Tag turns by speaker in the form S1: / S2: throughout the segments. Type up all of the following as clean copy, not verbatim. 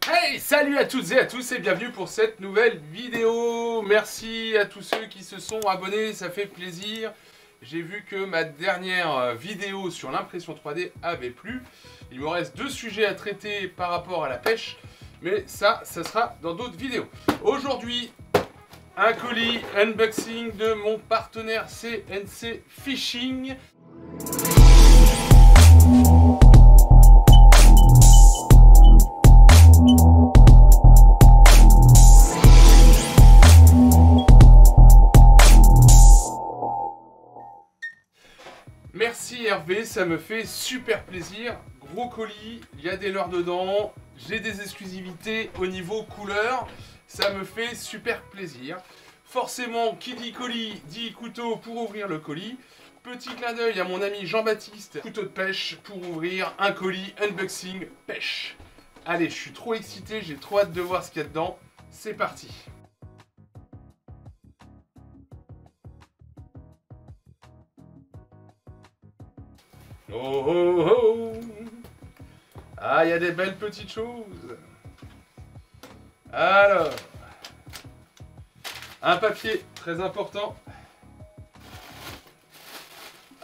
S1: Hey, salut à toutes et à tous et bienvenue pour cette nouvelle vidéo. Merci à tous ceux qui se sont abonnés, ça fait plaisir. J'ai vu que ma dernière vidéo sur l'impression 3D avait plu. Il me reste deux sujets à traiter par rapport à la pêche, mais ça sera dans d'autres vidéos. Aujourd'hui, un colis unboxing de mon partenaire CNC Fishing. Merci Hervé, ça me fait super plaisir. Gros colis, il y a des leurres dedans, j'ai des exclusivités au niveau couleur, ça me fait super plaisir. Forcément, qui dit colis, dit couteau pour ouvrir le colis. Petit clin d'œil à mon ami Jean-Baptiste, couteau de pêche pour ouvrir un colis unboxing pêche. Allez, je suis trop excité, j'ai trop hâte de voir ce qu'il y a dedans. C'est parti. Oh oh oh! Ah, il y a des belles petites choses. Alors, un papier très important.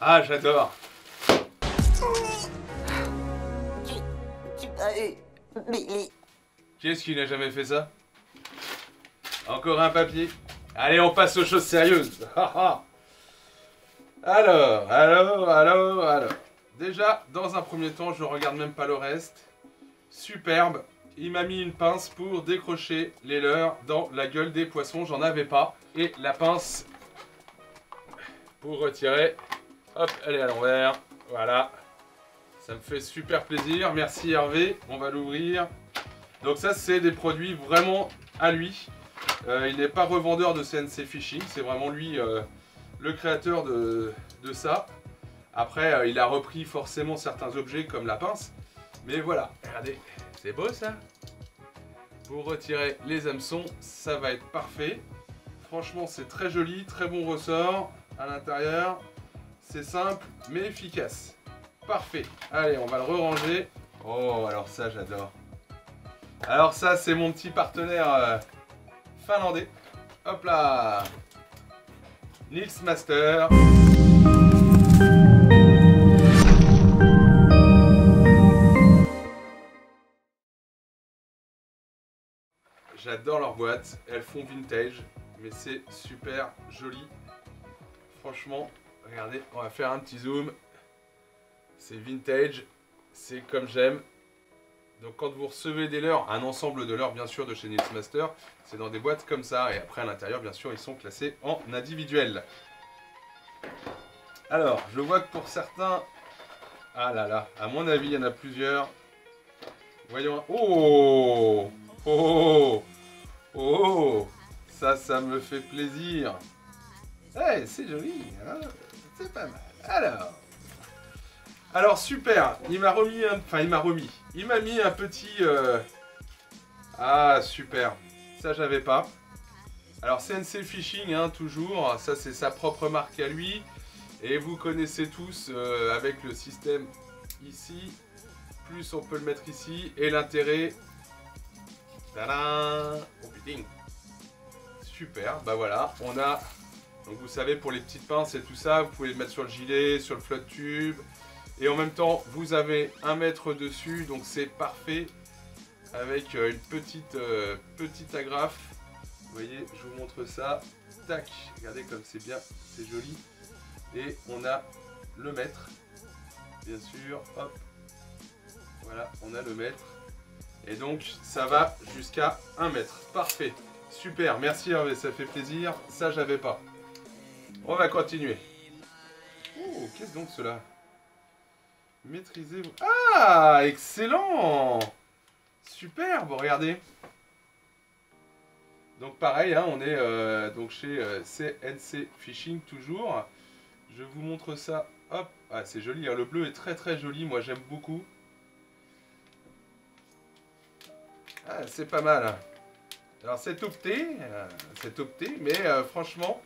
S1: Ah, j'adore. Qui est-ce qui n'a jamais fait ça? Encore un papier. Allez, on passe aux choses sérieuses. Alors. Déjà, dans un premier temps, je regarde même pas le reste. Superbe. Il m'a mis une pince pour décrocher les leurres dans la gueule des poissons. J'en avais pas. Et la pince pour retirer. Hop, elle est à l'envers. Voilà. Ça me fait super plaisir. Merci Hervé. On va l'ouvrir. Donc ça, c'est des produits vraiment à lui. Il n'est pas revendeur de CNC Fishing. C'est vraiment lui le créateur de ça. Après, il a repris forcément certains objets comme la pince. Mais voilà, regardez, c'est beau ça. Pour retirer les hameçons, ça va être parfait. Franchement, c'est très joli, très bon ressort à l'intérieur. C'est simple, mais efficace. Parfait. Allez, on va le re-ranger. Oh, alors ça, j'adore. Alors ça, c'est mon petit partenaire finlandais. Hop là. Nils Master. J'adore leurs boîtes, elles font vintage, mais c'est super joli. Franchement, regardez, on va faire un petit zoom. C'est vintage, c'est comme j'aime. Donc quand vous recevez des leurres, un ensemble de leurres bien sûr de chez Nils Master, c'est dans des boîtes comme ça. Et après à l'intérieur, bien sûr, ils sont classés en individuel. Alors, je vois que pour certains... Ah là là, à mon avis, il y en a plusieurs. Voyons... Oh! Oh! Oh! Ça me fait plaisir. Ouais, c'est joli, hein, c'est pas mal. Alors super, il m'a remis un... Enfin, il m'a mis un petit... Ah, super. Ça, j'avais pas. Alors, CNC Fishing, hein, toujours. Ça, c'est sa propre marque à lui. Et vous connaissez tous avec le système ici. Plus on peut le mettre ici. Et l'intérêt... Tadam! Oh putain! Super, bah voilà, on a... Donc vous savez, pour les petites pinces et tout ça, vous pouvez le mettre sur le gilet, sur le flotte tube. Et en même temps, vous avez un mètre dessus, donc c'est parfait. Avec une petite agrafe. Vous voyez, je vous montre ça. Tac, regardez comme c'est bien, c'est joli. Et on a le mètre, bien sûr, hop. Voilà, on a le mètre. Et donc, ça va jusqu'à 1 mètre. Parfait. Super, merci Hervé, ça fait plaisir. Ça, j'avais pas. On va continuer. Oh, qu'est-ce donc cela? Maîtrisez... Ah, excellent! Super, bon, regardez. Donc pareil, hein, on est donc chez CNC Fishing toujours. Je vous montre ça. Hop, ah, c'est joli, hein. Le bleu est très très joli, moi j'aime beaucoup. Ah, c'est pas mal. Alors c'est opté, mais franchement,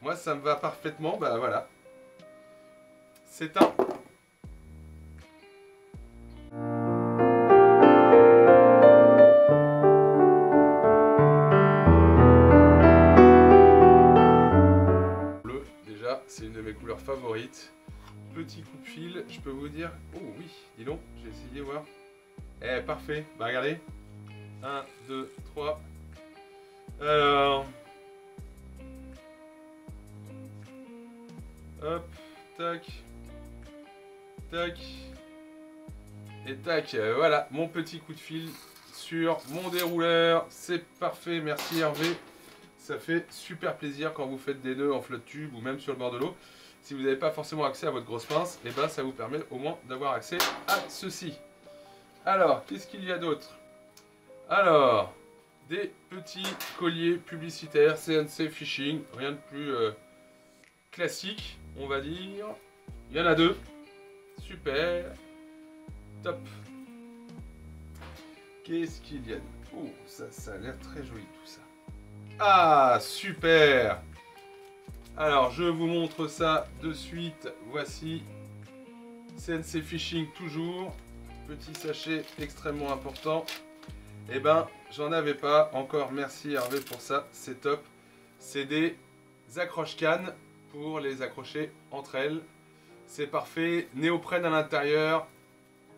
S1: moi ça me va parfaitement. Bah voilà. C'est un petit coup de fil, je peux vous dire... Oh oui, dis donc, j'ai essayé voir. Eh, parfait. Bah regardez. 1, 2, 3. Alors... Hop, tac. Tac. Et tac, voilà, mon petit coup de fil sur mon dérouleur. C'est parfait, merci Hervé. Ça fait super plaisir quand vous faites des nœuds en flotte tube ou même sur le bord de l'eau. Si vous n'avez pas forcément accès à votre grosse pince, et ben ça vous permet au moins d'avoir accès à ceci. Alors, qu'est-ce qu'il y a d'autre? Alors, des petits colliers publicitaires CNC Fishing, rien de plus classique, on va dire. Il y en a deux. Super. Top. Qu'est-ce qu'il y a? Oh, ça a l'air très joli tout ça. Ah, super. Alors, je vous montre ça de suite. Voici. CNC Fishing toujours. Petit sachet extrêmement important. Eh ben, j'en avais pas. Encore merci Hervé pour ça. C'est top. C'est des accroche-cannes pour les accrocher entre elles. C'est parfait. Néoprène à l'intérieur.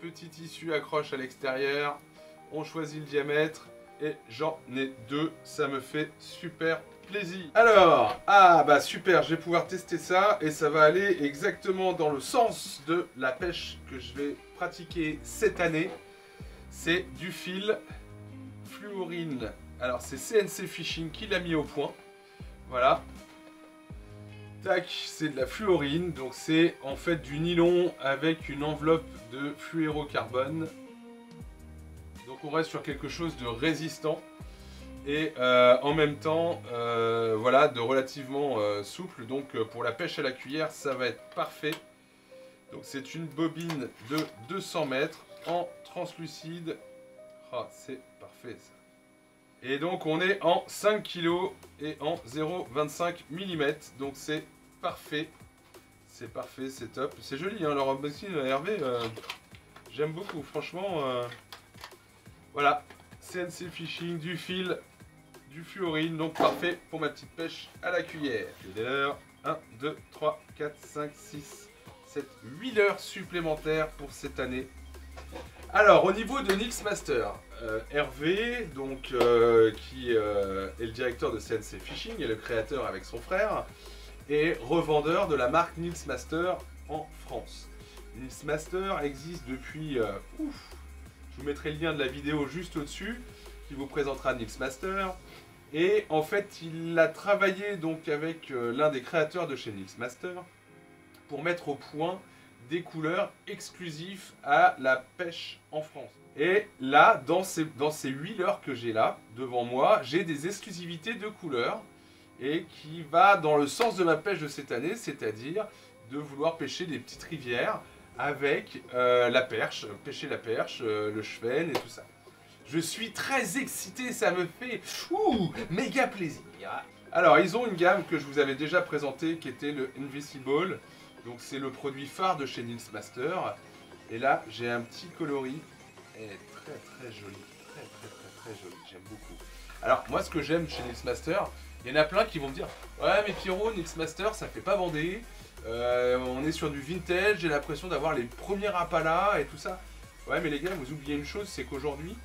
S1: Petit tissu accroche à l'extérieur. On choisit le diamètre. Et j'en ai deux. Ça me fait super plaisir. Alors, ah bah super, je vais pouvoir tester ça. Et ça va aller exactement dans le sens de la pêche que je vais pratiquer cette année. C'est du fil fluorine. Alors c'est CNC Fishing qui l'a mis au point. Voilà. Tac, c'est de la fluorine, donc c'est en fait du nylon avec une enveloppe de fluorocarbone. Donc on reste sur quelque chose de résistant et en même temps, voilà, de relativement souple. Donc pour la pêche à la cuillère, ça va être parfait. Donc c'est une bobine de 200 mètres en translucide. Ah, c'est parfait ça. Et donc on est en 5 kg et en 0,25 mm. Donc c'est parfait. C'est parfait, c'est top. C'est joli, hein, leur unboxing Hervé. J'aime beaucoup, franchement. Voilà. CNC Fishing, du fil, du fluorine. Donc parfait pour ma petite pêche à la cuillère. J'ai des leurres. 1, 2, 3, 4, 5, 6, 7, 8 leurres supplémentaires pour cette année. Alors, au niveau de Nils Master, Hervé, donc, qui est le directeur de CNC Fishing et le créateur avec son frère, est revendeur de la marque Nils Master en France. Nils Master existe depuis... je vous mettrai le lien de la vidéo juste au-dessus, qui vous présentera Nils Master. Et en fait, il a travaillé donc avec l'un des créateurs de chez Nils Master pour mettre au point des couleurs exclusives à la pêche en France. Et là, dans ces 8 leurres que j'ai là, devant moi, j'ai des exclusivités de couleurs et qui va dans le sens de ma pêche de cette année, c'est-à-dire de vouloir pêcher des petites rivières avec la perche, pêcher la perche, le chevenne et tout ça. Je suis très excité, ça me fait méga plaisir. Alors, ils ont une gamme que je vous avais déjà présentée qui était le Invisible. Donc c'est le produit phare de chez Nils Master. Et là, j'ai un petit coloris. Elle est très très jolie. Très jolie. J'aime beaucoup. Alors, moi, ce que j'aime chez Nils Master, il y en a plein qui vont me dire ouais, mais Pierrot, Nils Master, ça fait pas bander. On est sur du vintage. J'ai l'impression d'avoir les premiers Rapala et tout ça. Ouais, mais les gars, vous oubliez une chose, c'est qu'aujourd'hui,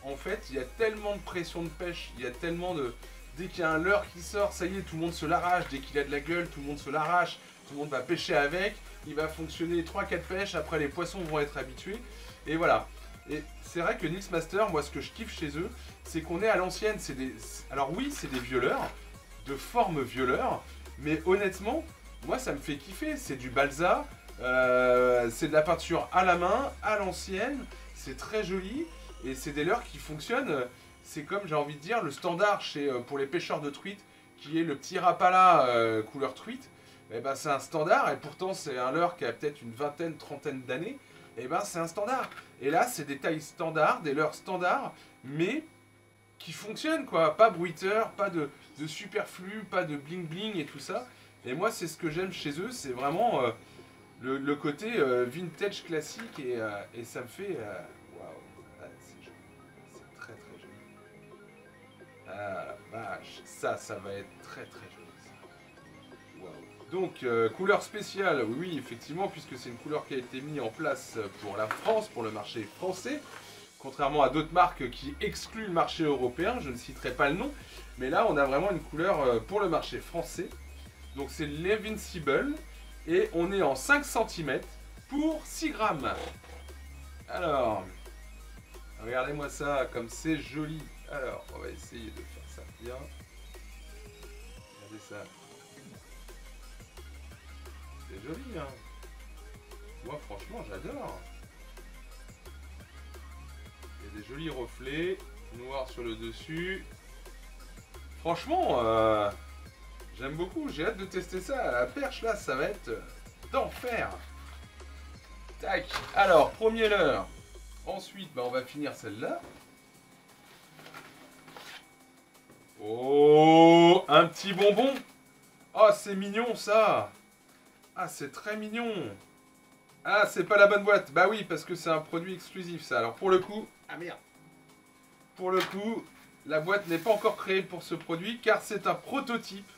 S1: en fait, il y a tellement de pression de pêche. Il y a tellement de... Dès qu'il y a un leurre qui sort, ça y est, tout le monde se l'arrache. Dès qu'il a de la gueule, tout le monde se l'arrache. Tout le monde va pêcher avec, il va fonctionner 3-4 pêches, après les poissons vont être habitués, et voilà. Et c'est vrai que Nils Master, moi ce que je kiffe chez eux, c'est qu'on est à l'ancienne. Alors oui, c'est des violeurs, de forme violeur, mais honnêtement, moi ça me fait kiffer. C'est du balsa, c'est de la peinture à la main, à l'ancienne, c'est très joli, et c'est des leurres qui fonctionnent. C'est comme, j'ai envie de dire, le standard pour les pêcheurs de truites, qui est le petit Rapala couleur truite. Eh ben, c'est un standard, et pourtant c'est un leurre qui a peut-être une vingtaine, trentaine d'années. Et ben c'est un standard. Et là c'est des tailles standards, des leurres standards, mais qui fonctionnent quoi. Pas bruiteur, pas de superflu, pas de bling bling et tout ça. Et moi c'est ce que j'aime chez eux, c'est vraiment le côté vintage classique et ça me fait... Waouh, c'est joli. C'est très très joli. Ah la vache, ça va être très très joli. Donc, couleur spéciale, oui, effectivement, puisque c'est une couleur qui a été mise en place pour la France, pour le marché français. Contrairement à d'autres marques qui excluent le marché européen, je ne citerai pas le nom. Mais là, on a vraiment une couleur pour le marché français. Donc, c'est l'Invincible. Et on est en 5 cm pour 6 grammes. Alors, regardez-moi ça, comme c'est joli. Alors, on va essayer de faire ça bien. Regardez ça. C'est joli, hein. Moi, franchement, j'adore. Il y a des jolis reflets, noir sur le dessus. Franchement, j'aime beaucoup. J'ai hâte de tester ça. À la perche, là, ça va être d'enfer. Tac. Alors, premier leurre. Ensuite, on va finir celle-là. Oh, un petit bonbon. Oh, c'est mignon, ça. Ah, c'est très mignon. Ah, c'est pas la bonne boîte. Bah oui, parce que c'est un produit exclusif, ça. Alors, pour le coup... Ah, merde. Pour le coup, la boîte n'est pas encore créée pour ce produit, car c'est un prototype.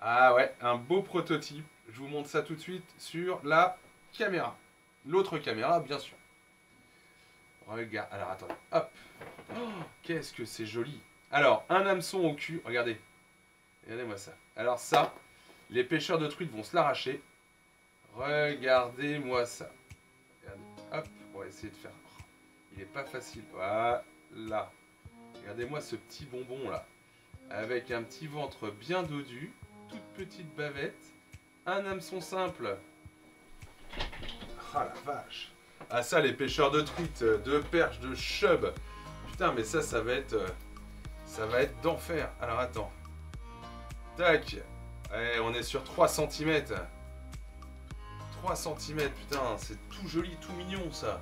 S1: Ah ouais, un beau prototype. Je vous montre ça tout de suite sur la caméra. L'autre caméra, bien sûr. Regarde. Alors, attendez. Hop. Oh, qu'est-ce que c'est joli. Alors, un hameçon au cul. Regardez. Regardez-moi ça. Alors ça... Les pêcheurs de truites vont se l'arracher. Regardez-moi ça. Regardez. Hop, on va essayer de faire. Il n'est pas facile. Voilà. Regardez-moi ce petit bonbon là. Avec un petit ventre bien dodu. Toute petite bavette. Un hameçon simple. Ah la vache. Ah ça, les pêcheurs de truites, de perches, de chub. Putain, mais ça va être d'enfer. Alors attends. Tac. Ouais, on est sur 3 cm. 3 cm, putain, c'est tout joli, tout mignon ça.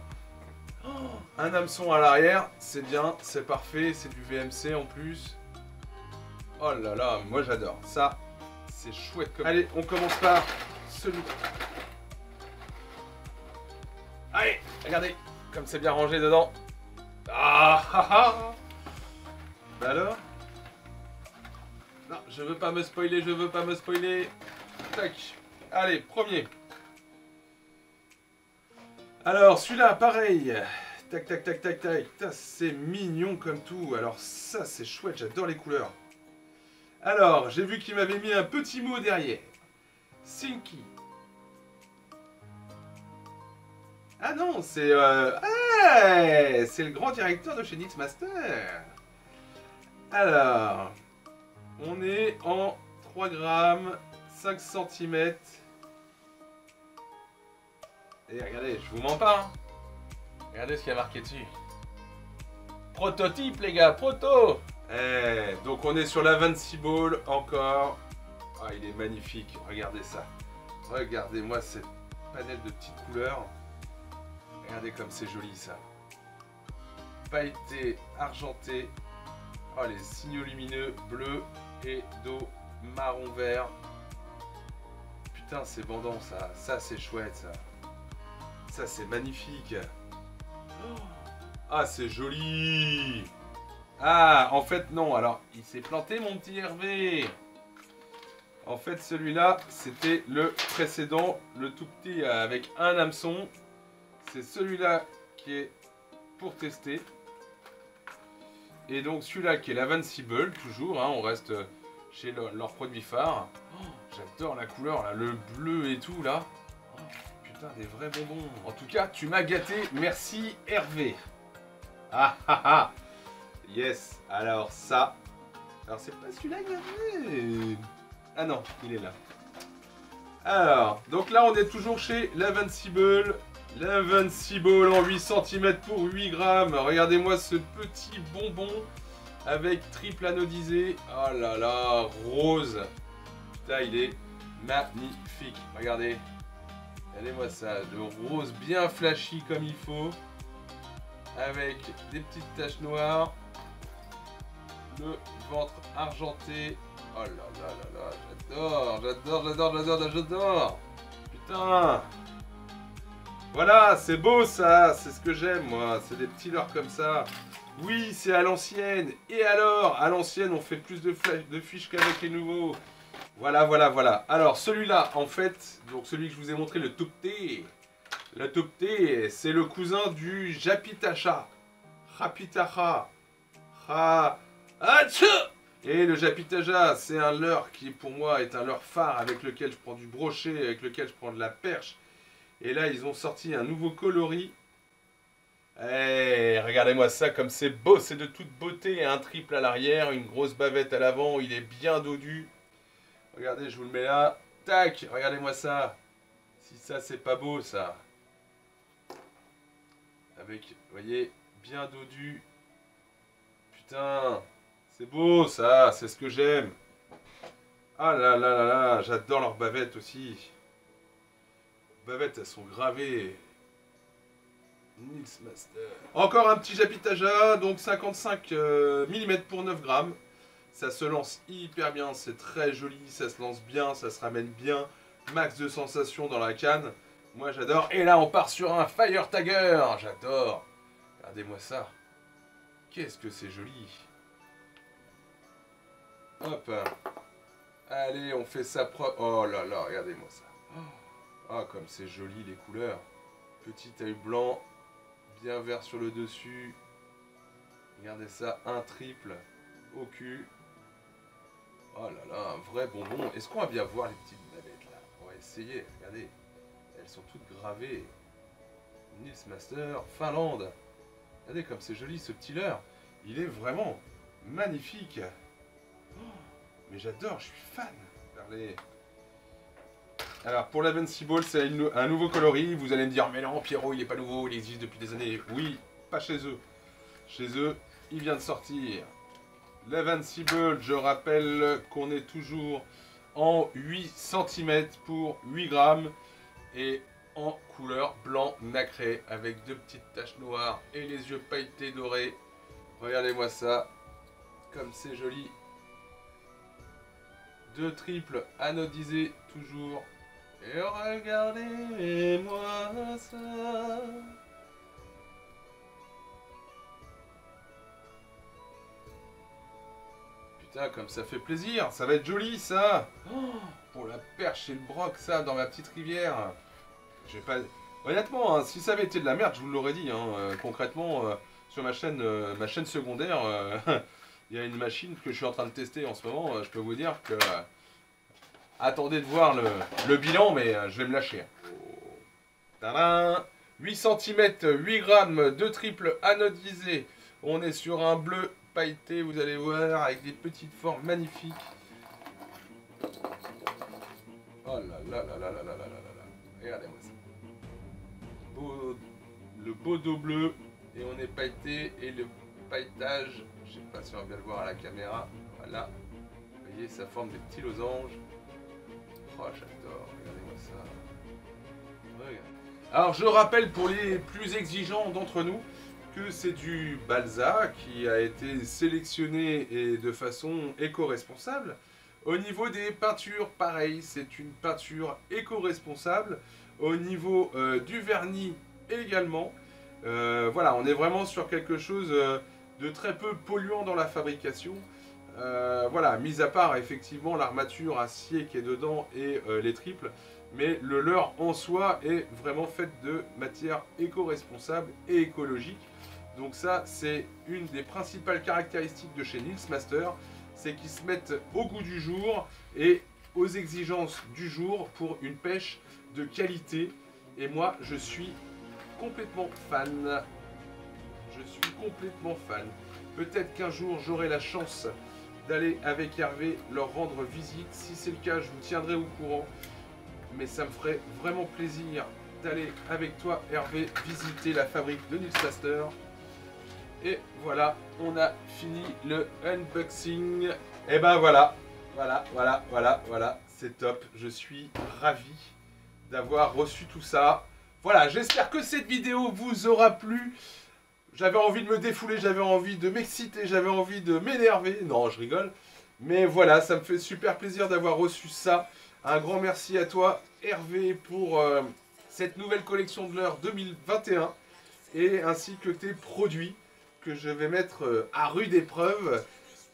S1: Oh, un hameçon à l'arrière, c'est bien, c'est parfait, c'est du VMC en plus. Oh là là, moi j'adore. Ça, c'est chouette comme... Allez, on commence par celui-là. Allez, regardez, comme c'est bien rangé dedans. Ah ah ah. Bah alors? Non, je veux pas me spoiler, je veux pas me spoiler. Tac. Allez, premier. Alors, celui-là, pareil. Tac, tac, tac, tac, tac. C'est mignon comme tout. Alors ça, c'est chouette, j'adore les couleurs. Alors, j'ai vu qu'il m'avait mis un petit mot derrière. Sinky. Ah non, c'est... c'est le grand directeur de chez Nixmaster. Alors... On est en 3 grammes, 5 cm. Et regardez, je vous mens pas. Hein. Regardez ce qu'il y a marqué dessus. Prototype les gars, proto. Donc on est sur la l'Invincible encore. Ah, il est magnifique, regardez ça. Regardez-moi cette panel de petites couleurs. Regardez comme c'est joli ça. Pailleté, argenté. Oh, les signaux lumineux bleu et dos marron vert. Putain, c'est bandant ça. Ça, c'est chouette ça. Ça, c'est magnifique. Oh. Ah, c'est joli. Ah, en fait, non. Alors, il s'est planté, mon petit Hervé. En fait, celui-là, c'était le précédent, le tout petit avec un hameçon. C'est celui-là qui est pour tester. Et donc celui-là qui est l'Invincible, toujours, hein, on reste chez leur produit phare. Oh, j'adore la couleur, là, le bleu et tout, là. Oh, putain, des vrais bonbons. En tout cas, tu m'as gâté, merci Hervé. Ah ah ah. Yes, alors ça... Alors c'est pas celui-là Hervé. Ah non, il est là. Alors, donc là on est toujours chez l'Invincible. L'Invincible en 8 cm pour 8 grammes. Regardez-moi ce petit bonbon avec triple anodisé. Oh là là, rose. Putain, il est magnifique. Regardez. Regardez-moi ça. Le rose bien flashy comme il faut. Avec des petites taches noires. Le ventre argenté. Oh là là là là. J'adore, j'adore, j'adore, j'adore, j'adore. Putain. Voilà, c'est beau ça, c'est ce que j'aime moi, c'est des petits leurres comme ça. Oui, c'est à l'ancienne, et alors, à l'ancienne on fait plus de fiches qu'avec les nouveaux. Voilà, voilà, voilà. Alors celui-là, en fait, donc celui que je vous ai montré, le Tupté. Le Tupté, c'est le cousin du Japitacha. Rapitacha. Ra. Atchou. Et le Japitaja, c'est un leurre qui pour moi est un leurre phare avec lequel je prends du brochet, avec lequel je prends de la perche. Et là, ils ont sorti un nouveau coloris. Eh, regardez-moi ça, comme c'est beau, c'est de toute beauté. Un triple à l'arrière, une grosse bavette à l'avant, il est bien dodu. Regardez, je vous le mets là. Tac, regardez-moi ça. Si ça, c'est pas beau, ça. Avec, vous voyez, bien dodu. Putain, c'est beau, ça, c'est ce que j'aime. Ah là là là là, j'adore leurs bavettes aussi. Les bavettes, elles sont gravées. Nils Master. Encore un petit Japitaja, donc 55 mm pour 9 grammes. Ça se lance hyper bien, c'est très joli, ça se lance bien, ça se ramène bien. Max de sensations dans la canne. Moi j'adore. Et là on part sur un Fire Tagger. J'adore. Regardez-moi ça. Qu'est-ce que c'est joli. Hop. Allez, on fait ça propre. Oh là là, regardez-moi ça. Oh, comme c'est joli les couleurs. Petit œil blanc. Bien vert sur le dessus. Regardez ça, un triple au cul. Oh là là, un vrai bonbon. Est-ce qu'on va bien voir les petites bavettes là? On va essayer, regardez. Elles sont toutes gravées. Nils Master, Finlande. Regardez comme c'est joli ce petit leurre. Il est vraiment magnifique. Oh, mais j'adore, je suis fan. Regardez. Alors pour l'Invincible, c'est un nouveau coloris. Vous allez me dire, mais non, Pierrot, il n'est pas nouveau, il existe depuis des années. Oui, pas chez eux. Chez eux, il vient de sortir. L'Invincible, je rappelle qu'on est toujours en 8 cm pour 8 grammes. Et en couleur blanc nacré avec deux petites taches noires et les yeux pailletés dorés. Regardez-moi ça, comme c'est joli. Deux triples anodisés toujours. Et regardez-moi ça. Putain, comme ça fait plaisir, ça va être joli ça. Oh, pour la perche et le broc, ça, dans ma petite rivière. J'ai pas... Honnêtement, hein, si ça avait été de la merde, je vous l'aurais dit. Hein, concrètement, sur ma chaîne secondaire, il y a une machine que je suis en train de tester en ce moment. Je peux vous dire que... attendez de voir le bilan, mais je vais me lâcher. Tadam, 8 cm, 8 grammes de triple anodisé. On est sur un bleu pailleté, vous allez voir, avec des petites formes magnifiques. Oh là là là là là là là là là. Regardez-moi ça. Le beau dos bleu et on est pailleté et le pailletage, je sais pas si on va bien le voir à la caméra, voilà, vous voyez ça forme des petits losanges. Oh j'adore, regardez-moi ça. Regardez. Alors je rappelle pour les plus exigeants d'entre nous que c'est du Balsa qui a été sélectionné et de façon éco-responsable. Au niveau des peintures, pareil, c'est une peinture éco-responsable. Au niveau du vernis également. Voilà, on est vraiment sur quelque chose de très peu polluant dans la fabrication. Voilà, mis à part effectivement l'armature acier qui est dedans et les triples. Mais le leurre en soi est vraiment fait de matière éco-responsable et écologique. Donc ça, c'est une des principales caractéristiques de chez Nils Master. C'est qu'ils se mettent au goût du jour et aux exigences du jour pour une pêche de qualité. Et moi, je suis complètement fan. Je suis complètement fan. Peut-être qu'un jour, j'aurai la chance d'aller avec Hervé leur rendre visite. Si c'est le cas, je vous tiendrai au courant. Mais ça me ferait vraiment plaisir d'aller avec toi, Hervé, visiter la fabrique de Nils Master. Et voilà, on a fini le unboxing. Et ben voilà, voilà, c'est top. Je suis ravi d'avoir reçu tout ça. Voilà, j'espère que cette vidéo vous aura plu. J'avais envie de me défouler, j'avais envie de m'exciter, j'avais envie de m'énerver. Non, je rigole. Mais voilà, ça me fait super plaisir d'avoir reçu ça. Un grand merci à toi, Hervé, pour cette nouvelle collection de leurre 2021. Et ainsi que tes produits que je vais mettre à rude épreuve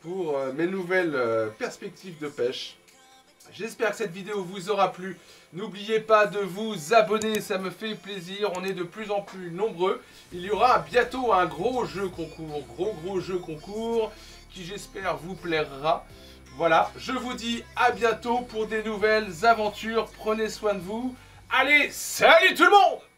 S1: pour mes nouvelles perspectives de pêche. J'espère que cette vidéo vous aura plu. N'oubliez pas de vous abonner, ça me fait plaisir. On est de plus en plus nombreux. Il y aura bientôt un gros jeu concours, gros jeu concours, qui j'espère vous plaira. Voilà, je vous dis à bientôt pour des nouvelles aventures. Prenez soin de vous. Allez, salut tout le monde!